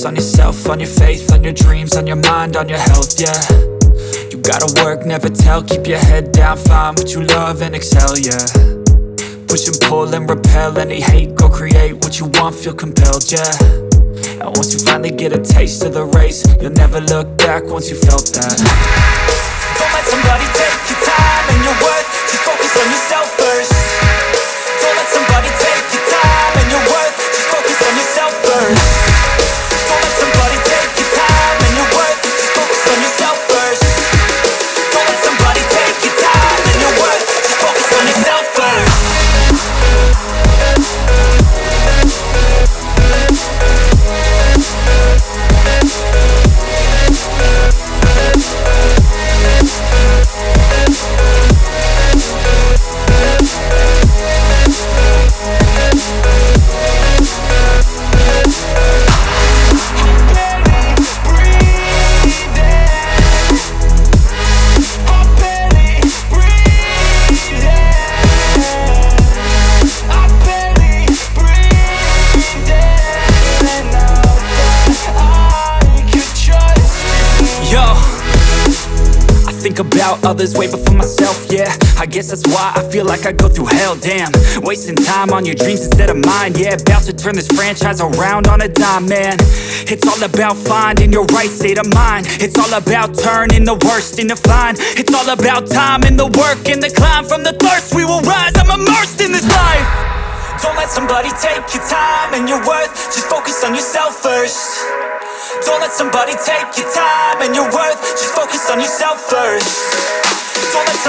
focus on yourself, on your faith, on your dreams, on your mind, on your health, yeah. You gotta work, never tell, keep your head down, find what you love and excel, yeah. Push and pull and repel any hate, go create what you want, feel compelled, yeah. And once you finally get a taste of the race, you'll never look back once you felt that. Don't let somebody take your time and your worth, just focus on yourself first. Don't let somebody take your time and your worth, just focus on yourself first. Don't let somebody take your time and your worth, just focus on yourself first. Don't let somebody take your time and your worth, just focus on yourself first. Think about others way before myself, yeah. I guess that's why I feel like I go through hell, damn. Wasting time on your dreams instead of mine, yeah. About to turn this franchise around on a dime, man. It's all about finding your right state of mind. It's all about turning the worst into fine. It's all about time and the work and the climb. From the thirst we will rise, I'm immersed in this life. Don't let somebody take your time and your worth, just focus on yourself first. Don't let somebody take your time and your worth, just focus on yourself first. Don't let